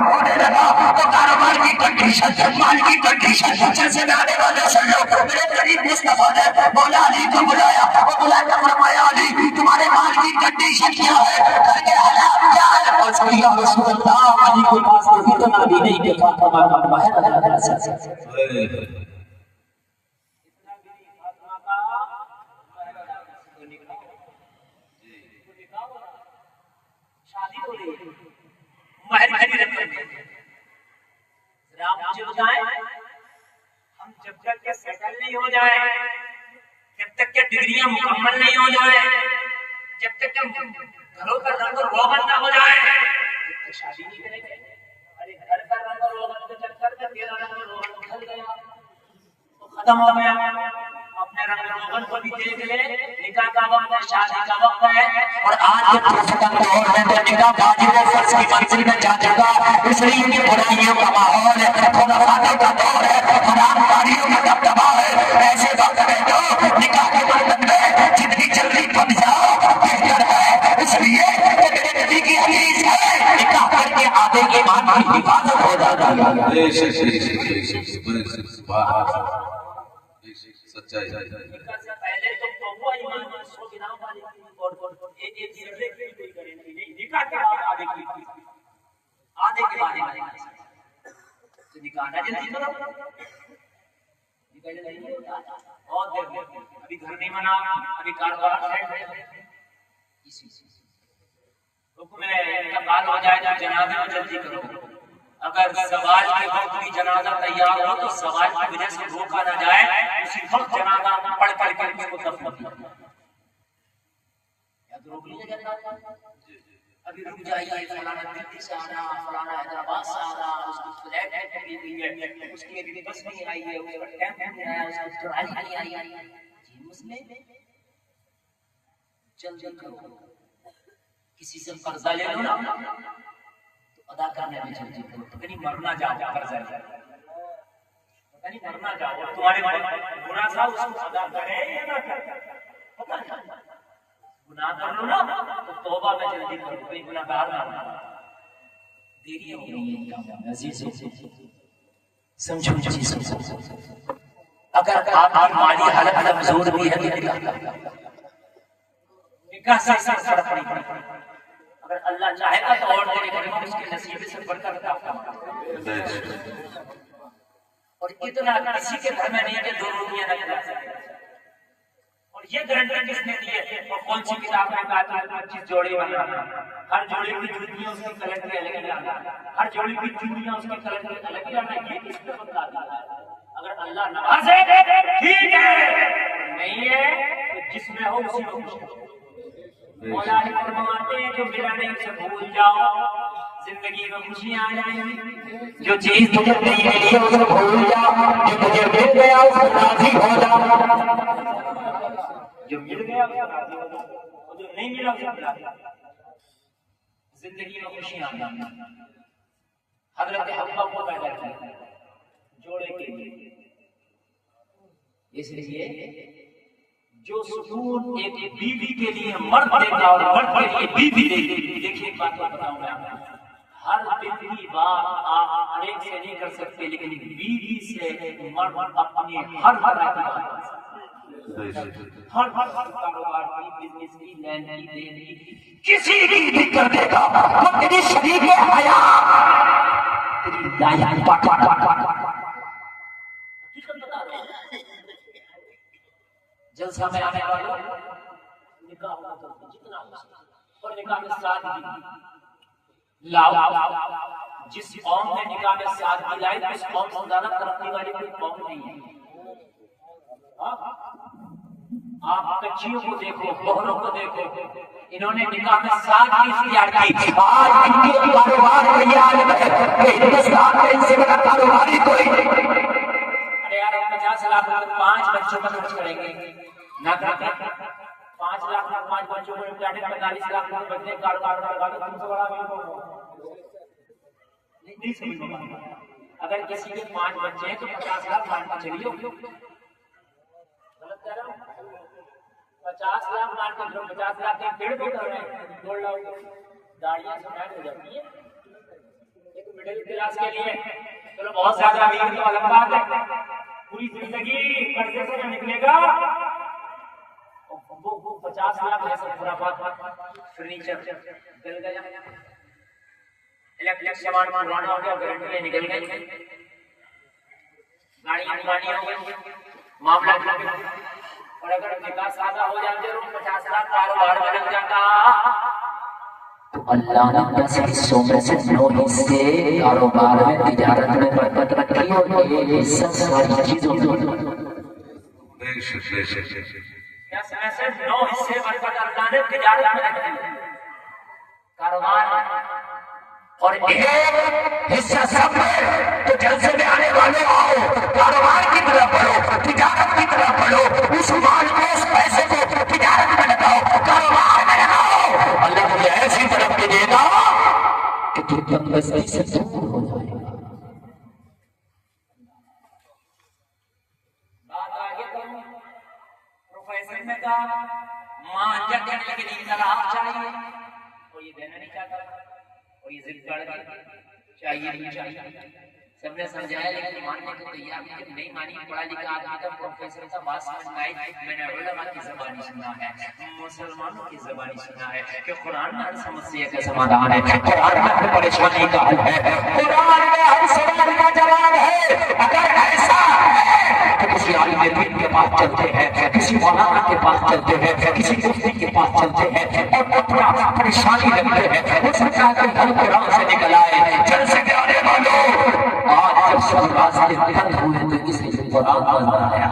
ہونے لگا تو کاروبار کی کنڈیشن، مال کی کنڈیشن، سلسلے آنے والے سن لو، میرے قریب مصطفیٰ نے مولا علی کو بلایا، وہ بلا کر فرمایا علی تمہارے مال کی کنڈیشن کیا ہے؟ گھر کے حالات کیا ہے؟ اور اس کو یا رسول اللہ علی کے پاس تو اتنا بھی نہیں کہ فاطمہ کا باہر اللہ تعالیٰ سے مہر کی رقم آپ مجھے بتائیں، ہم جب تک کہ سیٹل نہیں ہو جائے، جب تک کہ ڈگریاں مکمل نہیں ہو جائے، جب تک کہ گھروں کا رنگ و روغن نہ ہو جائے، جب تک شادی نہیں کریں گے۔ ارے گھر کا رنگ و روغن کے چکر میں تیرا رنگ و روغن ڈھل گیا تو ختم ہو گیا۔ اپنے رنگ و روغن کو بھی دیکھ لے، نکاح کا وقت ہے، شادی کا وقت ہے، اور آج کے پرفتن دور میں تو نکاح واجب و فرض کی منزل میں جا چکا، اس لیے کہ برائیوں کا ماحول ہے، خرافاتوں کا دور ہے، حرام کاریوں کا دبدبا ہے۔ ایسے وقت میں تو نکاح کے برتن میں جتنی جلدی بن جاؤ بہتر ہے، اس لیے کہ میرے نبی کی حدیث ہے نکاح کر کے آدھے ایمان کی حفاظت ہو جاتی ہے۔ سچائی نکاح سے پہلے تو توبہ ایمان کی 100 گناہ والی اور ایک ذرے کی کوئی گارنٹی نہیں، نکاح کے بعد آدھے کے بعد تو نکاح نہ جلدی کرو، نکاح جلدی نہیں ہوتا، بہت دیر میں ابھی گھر نہیں بنا، ابھی کاروبار سیٹ ہے، حکم ہے انتقال ہو جائے تو جنازے میں جلدی کرو۔ اگر زواج کے وقت بھی جنازہ تیار ہو تو زواج کی وجہ سے روکا نہ جائے، اسی وقت جنازہ پڑھ کر کے اس کو دفن کر دو۔ یا تو روک لیجیے گا، ابھی رک جائیے، فلانا دلی سے آنا، فلانا حیدرآباد سے آنا، اس کی فلائٹ پکڑی ہوئی ہے، اس کی ابھی بس نہیں آئی ہے، اس کا ٹیمپ نہیں آیا، اس کی ٹرین نہیں آئی ہے، یہ مسئلے جلدی کرو۔ کسی سے قرضہ لے لو نا تو ادا کرنے میں جلدی کرو، تو کہیں مرنا جاؤ، قرضہ لے کہیں مرنا جاؤ، تمہارے گناہ تھا اس کو ادا کرے یا نہ کرے، پتہ نہیں، گناہ کر لو نا تو توبہ میں جلدی کرو، کوئی گناہ گار نہ ہو، دیری ہو گئی ہے عزیزو، سمجھو چیز کو۔ اگر آپ کی مالی حالت کمزور بھی ہے تو نکاح سے فرق نہیں پڑتا، اگر اللہ چاہے گا تو اور تیرے گھر میں اس کے نصیب سے بڑھ کر عطا فرمائے۔ اور اتنا کسی کے گھر میں نہیں کہ 2 روٹیاں نہ کھلا سکے، اور یہ گارنٹی کس نے دی ہے؟ اور کون سی کتاب میں کہا تھا 25 جوڑے بنانا، ہر جوڑے کی جوتیاں اس کی کلر کی الگ لانا، ہر جوڑے کی جوتیاں اس کی کلر کی الگ لانا، یہ کس نے بتا دیا ہے؟ اگر اللہ نوازے ٹھیک ہے، نہیں ہے تو جس میں ہو اسی کو خوش کرو۔ مولا علی فرماتے ہیں جو ملا نہیں اسے بھول جاؤ، زندگی میں خوشیاں آ جائیں گی۔ جو چیز تجھے نہیں ملی اسے بھول جاؤ، جو تجھے مل گیا اس پر راضی ہو جاؤ، جو مل گیا اس پر راضی ہو جاؤ، اور جو نہیں ملا اس پر راضی ہو جاؤ۔ زندگی میں خوشیاں آ جائیں گی۔ حضرت حوا کو پیدا کیا جوڑے کے لیے، اس لیے جو سکون ایک بیوی کے لیے مرد دیتا اور مرد کے لیے بیوی دیتی۔ دیکھیے ایک بات بتاؤں میں آپ کو، ہر دل کی بات آپ ہر ایک سے نہیں کر سکتے، لیکن بیوی سے مرد اپنی ہر طرح کی بات کر سکتے، ہر کاروبار کی، بزنس کی، لین دین کی، کسی کی بھی کر دے گا۔ وہ تیری شریک حیات، تیری دائیں پاٹ پاٹ پاٹ پاٹ جلسہ میں آنے والوں نکاح ہونا تو جتنا ہو سکتا، اور نکاح میں سادگی لاؤ۔ جس قوم نے نکاح میں سادگی لائی اس قوم سے زیادہ ترقی والی کوئی قوم نہیں ہے۔ آپ بچیوں کو دیکھو، بہنوں کو دیکھو، انہوں نے نکاح میں سادگی اختیار کی۔ آج ان کے کاروبار کا یہ عالم ہے کہ ہندوستان میں ان سے بڑا کاروباری کوئی نہیں۔ ارے یار 50 لاکھ 5 بچوں پر خرچ کریں گے نہ کرتے، 5 لاکھ 5 بچوں کو 45 لاکھ بچے کاروبار لگا دو، تم سے بڑا نہیں سمجھ میں۔ اگر کسی کے 5 بچے ہیں تو 50 لاکھ مان کے چلیے، غلط کہہ رہا ہوں؟ 50 لاکھ مان کے چلو، 50 لاکھ کے پیڑ بھی کر رہے ہیں، 2 لاکھ داڑیاں سفید ہو جاتی ہیں، ایک مڈل کلاس کے لیے چلو بہت زیادہ امیر تو الگ بات ہے، پوری زندگی قرضے سے نہ نکلے گا، وہ 50 لاکھ ہے سب پورا بات فرنیچر گل گیا، الیکٹرک سامان پرانا ہو گیا، گارنٹی نکل گئی، گاڑیاں پرانی ہو گئی، معاملہ اور اگر نکاح سادہ ہو جاتے اور 50 لاکھ کاروبار میں لگ جاتا تو اللہ نے 10 حصوں میں سے 9 حصے کاروبار میں تجارت میں برکت رکھی اور یہ حصہ ساری چیزوں میں 10 میں سے 9 حصے برکت اللہ نے تجارت میں رکھی کاروبار اور ایک حصہ سب میں، تو جلسے میں آنے والے آؤ، کاروبار کی طرف بڑھو، تجارت کی طرف بڑھو، اس مال کو اس پیسے کو تجارت میں لگاؤ، کاروبار میں لگاؤ، اللہ تجھے ایسی طرف بھیجے گا کہ تو تندرستی سے دور ہو جائے گا۔ بات آگے کروں، پروفیسر نے کہا ماں جب کرنے کے لیے طلاق چاہیے اور یہ دینا نہیں چاہتا اور یہ ضد کر چاہیے نہیں چاہیے، سب نے سمجھایا لیکن ماننے کو تیار نہیں، جب نہیں مانی پڑھا لکھا آدمی تھا، پروفیسر کا بات سمجھ آئی، میں نے علماء کی زبانی سنا ہے، مسلمانوں کی زبانی سنا ہے کہ قرآن میں ہر سمسیا کا سمادھان ہے، قرآن میں ہر پریشانی کا حل ہے، قرآن میں ہر سوال کا جواب ہے۔ اگر ایسا ہے تو کسی عالم دین کے پاس چلتے ہیں، کسی مولانا کے پاس چلتے ہیں، کسی مفتی کے پاس چلتے ہیں اور اپنا پریشانی لگتے ہیں، ہو سکتا ہے کہ ہر قرآن سے نکل آئے۔ چل سکے آنے والوں، آج جب سب راستے بند ہوئے تو کسی نے قرآن نظر آیا،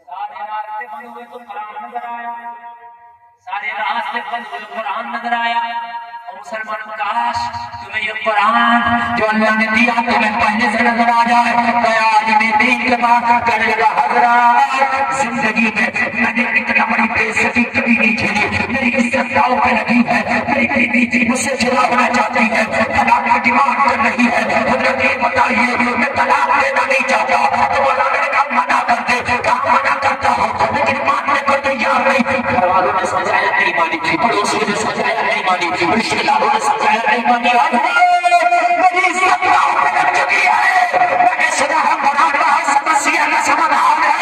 سارے راستے بند ہوئے تو قرآن نظر آیا، سارے راستے بند ہوئے قرآن نظر آیا۔ اور مسلمان کاش تمہیں یہ قرآن جو اللہ نے دیا تمہیں پہلے سے نظر آ جائے، عالم دین کے بعد کرنے لگا حضرات زندگی میں میں نے اتنا بڑی بے عزتی کبھی نہیں جھیلی، میری عزت داؤ پہ لگی ہے، میری بیوی مجھ سے چھڑانا چاہتی ہے، طلاق کی ڈیمانڈ کر رہی ہے، حضرت یہ بتائیے میں طلاق دینا نہیں چاہتا تو مولانا نے کہا منع کر دے، کہا منع کرتا ہوں لیکن ماننے کو تیار نہیں، گھر والوں نے سمجھایا نہیں مانی، پڑوسیوں نے سمجھایا نہیں مانی، رشتے داروں نے سمجھایا نہیں مانی، میری عزت داؤ پہ لگ چکی ہے، میں نے سنا ہے قرآن کا سمسیا کا سمادھان ہے،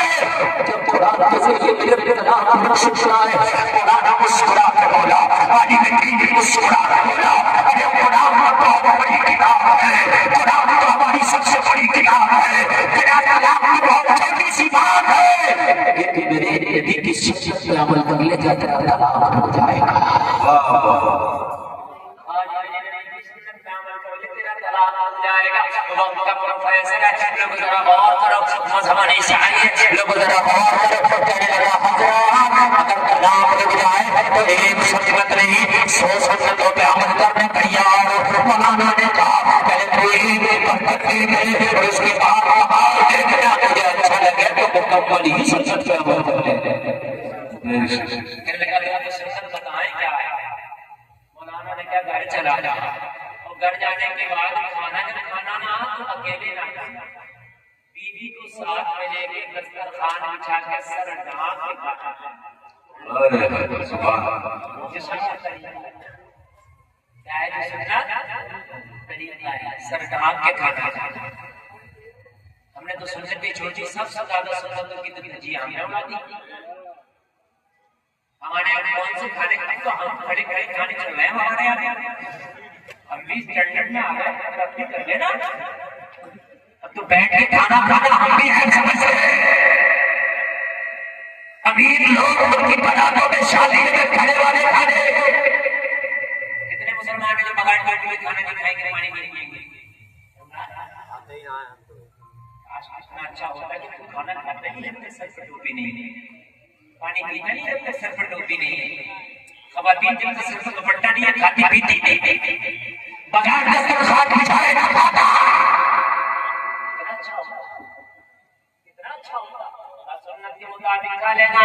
جب قرآن کے ذریعے میرے طلاق کی بخشش سنائے، قرآن مسکرا کے بولا، عالم دین بھی مسکرا کے بولا، ارے قرآن بہت بڑی کتاب ہے، قرآن تو ہماری سب سے بڑی کتاب ہے، تیرا طلاق کی بہت چھوٹی سی بات ہے، لیکن میرے نبی کی سنت پہ عمل کر لے جا تیرا طلاق ہو جائے گا۔ وقت کا پروفیسر ہے، لوگ ذرا غور کرو، مذہب نہیں چاہیے، لوگ ذرا غور کرو، کہنے لگا حضرات اگر طلاق لگ جائے تو ایک سنت نہیں 100 سنتوں پہ عمل کرنے تیار ہو۔ مولانا نے کہا پہلے تو ایک برکت دے دے اور اس کے بعد دیکھنا تجھے اچھا لگے تو مکمل ہی سنت پہ عمل کر لے۔ کہنے لگا سنت بتائیں کیا ہے؟ مولانا نے کہا گھر چلا جا، گھر جانے کے بعد کھانا جب کھانا نہ تو اکیلے نہ کھانا، بیوی کو ساتھ میں لے کے دسترخوان بچھا کے سر ڈھانپ کے کھانا۔ سر ڈھانپ کے کھانا، ہم نے تو سنتیں چھوڑی، سب سے زیادہ سنتوں کی تو ترجیح ہم نے اڑا دی۔ ہمارے یہاں کون سے کھانے کھائیں تو ہم کھڑے کھڑے کھانے چل رہے ہیں، ہمارے یہاں ہم بھی اسٹینڈرڈ میں آ گئے، ترقی کر لینا، اب تو بیٹھ کے کھانا کھانا ہم بھی ہیں سمجھ رہے۔ امیر لوگ ان کی بناتوں میں شادی میں کھڑے والے کھانے، کتنے مسلمان ہیں جو بغیر ٹوپی کے کھانا نہیں کھائیں گے، پانی نہیں پئیں گے؟ اتنا اچھا ہوتا ہے کہ کھانا کھاتے نہیں جب تک سر پر ٹوپی نہیں، پانی پینا نہیں جب تک سر پر ٹوپی نہیں، خواتین جب تک سر پر دوپٹہ نہیں ہے کھاتی پیتی نہیں، بغیر دسترخوان بچھائے نہ کھاتا۔ کتنا اچھا ہوتا، سنت کے مطابق کھا لینا،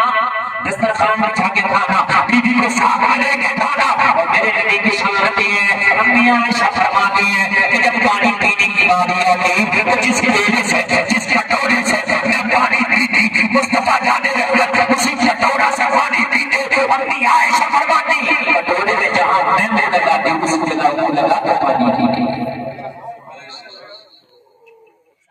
دسترخوان بچھا کے کھانا، بیوی کو ساتھ میں لے کے کھانا۔ اور میرے نبی کی سنت ہے، امی عائشہ فرماتی ہے کہ جب پانی پینے کی باری آتی تو جس دینے سے جس کٹورے سے میں پانی پیتی مصطفیٰ جانے رحمت اسی کٹورا سے پانی پیتے، امی عائشہ فرماتی کٹورے میں جہاں میں لگاتی اس جگہ منہ لگا کے پانی پیتے ہیں۔